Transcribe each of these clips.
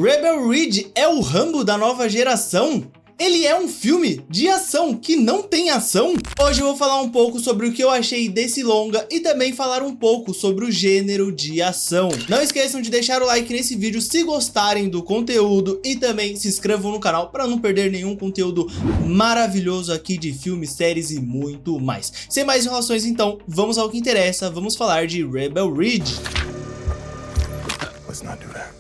Rebel Ridge é o Rambo da nova geração? Ele é um filme de ação que não tem ação? Hoje eu vou falar um pouco sobre o que eu achei desse longa e também falar um pouco sobre o gênero de ação. Não esqueçam de deixar o like nesse vídeo se gostarem do conteúdo e também se inscrevam no canal para não perder nenhum conteúdo maravilhoso aqui de filmes, séries e muito mais. Sem mais enrolações então, vamos ao que interessa, vamos falar de Rebel Ridge. Let's not do that.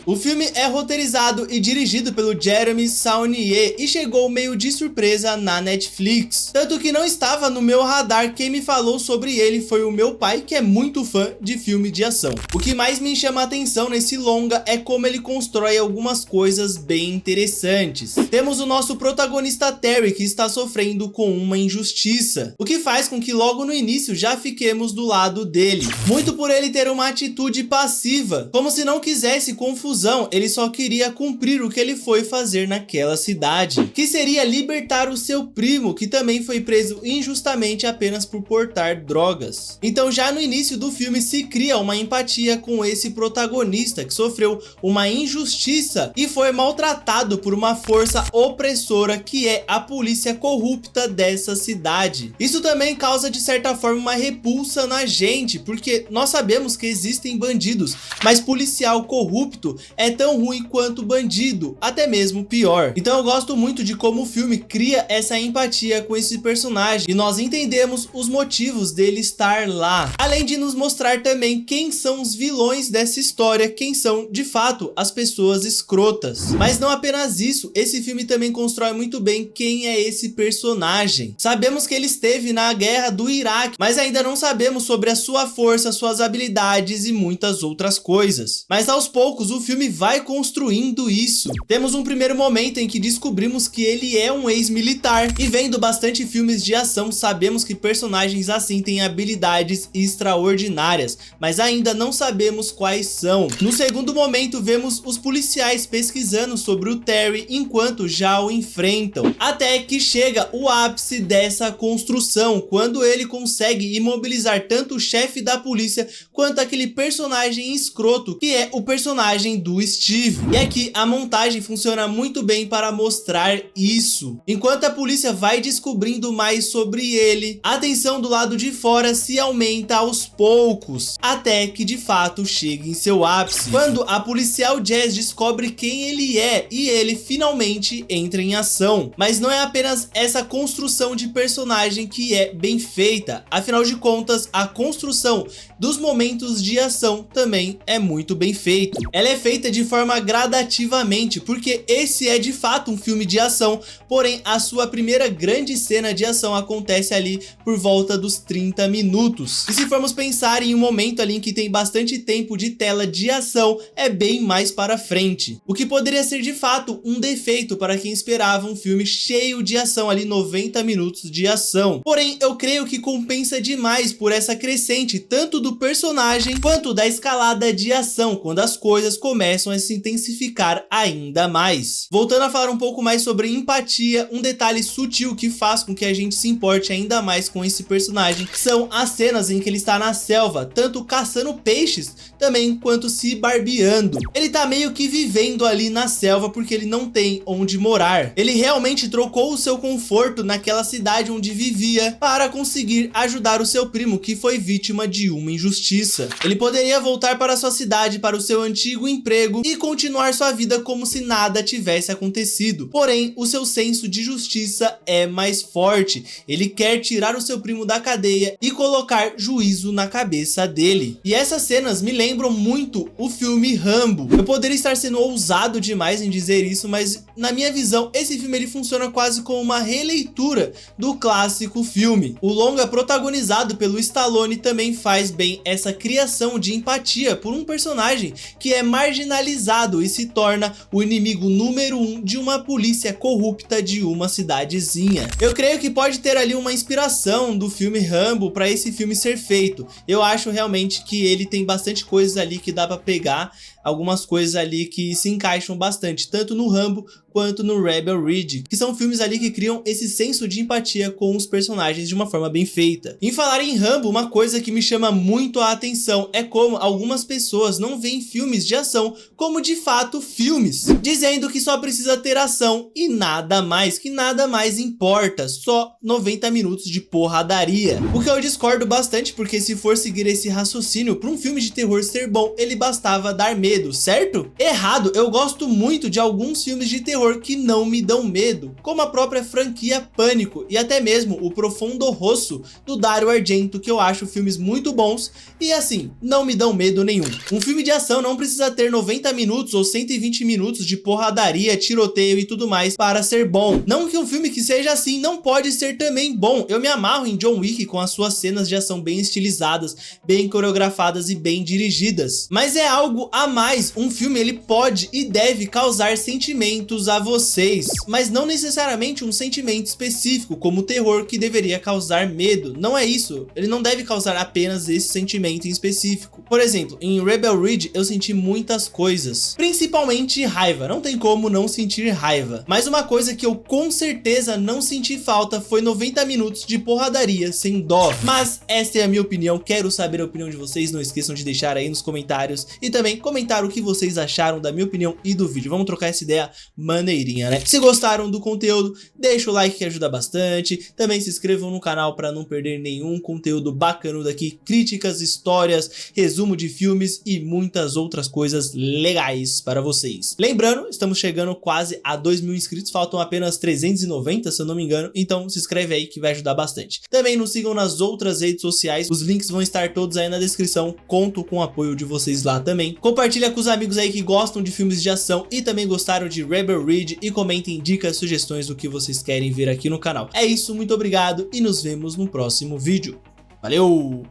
O filme é roteirizado e dirigido pelo Jeremy Saulnier e chegou meio de surpresa na Netflix. Tanto que não estava no meu radar, quem me falou sobre ele foi o meu pai, que é muito fã de filme de ação. O que mais me chama a atenção nesse longa é como ele constrói algumas coisas bem interessantes. Temos o nosso protagonista Terry, que está sofrendo com uma injustiça, o que faz com que logo no início já fiquemos do lado dele. Muito por ele ter uma atitude passiva, como se não quisesse confusão. Ele só queria cumprir o que ele foi fazer naquela cidade, que seria libertar o seu primo, que também foi preso injustamente apenas por portar drogas. Então já no início do filme se cria uma empatia com esse protagonista que sofreu uma injustiça e foi maltratado por uma força opressora que é a polícia corrupta dessa cidade. Isso também causa de certa forma uma repulsa na gente, porque nós sabemos que existem bandidos, mas policial corrupto é tão ruim quanto bandido, até mesmo pior. Então eu gosto muito de como o filme cria essa empatia com esse personagem e nós entendemos os motivos dele estar lá, além de nos mostrar também quem são os vilões dessa história, quem são de fato as pessoas escrotas. Mas não apenas isso, esse filme também constrói muito bem quem é esse personagem. Sabemos que ele esteve na guerra do Iraque, mas ainda não sabemos sobre a sua força, suas habilidades e muitas outras coisas. Mas aos poucos o filme vai construindo isso. Temos um primeiro momento em que descobrimos que ele é um ex-militar, e vendo bastante filmes de ação sabemos que personagens assim têm habilidades extraordinárias, mas ainda não sabemos quais são. No segundo momento vemos os policiais pesquisando sobre o Terry enquanto já o enfrentam, até que chega o ápice dessa construção, quando ele consegue imobilizar tanto o chefe da polícia quanto aquele personagem escroto que é o personagem do Steve. E aqui a montagem funciona muito bem para mostrar isso. Enquanto a polícia vai descobrindo mais sobre ele, a tensão do lado de fora se aumenta aos poucos, até que de fato chega em seu ápice, quando a policial Jazz descobre quem ele é e ele finalmente entra em ação. Mas não é apenas essa construção de personagem que é bem feita, afinal de contas a construção dos momentos de ação também é muito bem feita. Ela é feita de forma gradativamente, porque esse é de fato um filme de ação, porém a sua primeira grande cena de ação acontece ali por volta dos 30 minutos. E se formos pensar em um momento ali em que tem bastante tempo de tela de ação, é bem mais para frente, o que poderia ser de fato um defeito para quem esperava um filme cheio de ação ali, 90 minutos de ação. Porém eu creio que compensa demais por essa crescente tanto do personagem quanto da escalada de ação, quando as coisas começam a se intensificar ainda mais. Voltando a falar um pouco mais sobre empatia, um detalhe sutil que faz com que a gente se importe ainda mais com esse personagem são as cenas em que ele está na selva, tanto caçando peixes também quanto se barbeando. Ele tá meio que vivendo ali na selva porque ele não tem onde morar. Ele realmente trocou o seu conforto naquela cidade onde vivia para conseguir ajudar o seu primo, que foi vítima de uma injustiça. Ele poderia voltar para sua cidade, para o seu antigo emprego e continuar sua vida como se nada tivesse acontecido. Porém, o seu senso de justiça é mais forte. Ele quer tirar o seu primo da cadeia e colocar juízo na cabeça dele. E essas cenas me lembram muito o filme Rambo. Eu poderia estar sendo ousado demais em dizer isso, mas na minha visão esse filme ele funciona quase como uma releitura do clássico filme. O longa protagonizado pelo Stallone também faz bem essa criação de empatia por um personagem que é marginalizado e se torna o inimigo número 1 de uma polícia corrupta de uma cidadezinha. Eu creio que pode ter ali uma inspiração do filme Rambo para esse filme ser feito. Eu acho realmente que ele tem bastante coisas ali que dá para pegar algumas coisas ali que se encaixam bastante, tanto no Rambo quanto no Rebel Ridge, que são filmes ali que criam esse senso de empatia com os personagens de uma forma bem feita. Em falar em Rambo, uma coisa que me chama muito a atenção é como algumas pessoas não veem filmes de ação como de fato filmes, dizendo que só precisa ter ação e nada mais, que nada mais importa, só 90 minutos de porradaria. O que eu discordo bastante, porque se for seguir esse raciocínio, para um filme de terror ser bom, ele bastava dar medo, certo? Errado, eu gosto muito de alguns filmes de terror que não me dão medo, como a própria franquia Pânico e até mesmo o Profundo Rosso do Dario Argento, que eu acho filmes muito bons e assim, não me dão medo nenhum. Um filme de ação não precisa ter 90 minutos ou 120 minutos de porradaria, tiroteio e tudo mais para ser bom. Não que um filme que seja assim não pode ser também bom. Eu me amarro em John Wick com as suas cenas de ação bem estilizadas, bem coreografadas e bem dirigidas. Mas é algo a mais. Um filme ele pode e deve causar sentimentos a vocês, mas não necessariamente um sentimento específico, como o terror, que deveria causar medo. Não é isso. Ele não deve causar apenas esse sentimento em específico. Por exemplo, em Rebel Ridge eu senti muitas coisas, principalmente raiva. Não tem como não sentir raiva. Mas uma coisa que eu com certeza não senti falta foi 90 minutos de porradaria sem dó. Mas esta é a minha opinião. Quero saber a opinião de vocês. Não esqueçam de deixar aí nos comentários e também comentar o que vocês acharam da minha opinião e do vídeo. Vamos trocar essa ideia maneirinha, né? Se gostaram do conteúdo, deixa o like que ajuda bastante. Também se inscrevam no canal para não perder nenhum conteúdo bacanudo aqui, críticas, histórias, resumo de filmes e muitas outras coisas legais para vocês. Lembrando, estamos chegando quase a 2.000 inscritos, faltam apenas 390 se eu não me engano, então se inscreve aí que vai ajudar bastante. Também nos sigam nas outras redes sociais, os links vão estar todos aí na descrição, conto com o apoio de vocês lá também. Compartilha com os amigos aí que gostam de filmes de ação e também gostaram de Rebel Ridge e comentem dicas, sugestões do que vocês querem ver aqui no canal. É isso, muito obrigado e nos vemos no próximo vídeo. Valeu!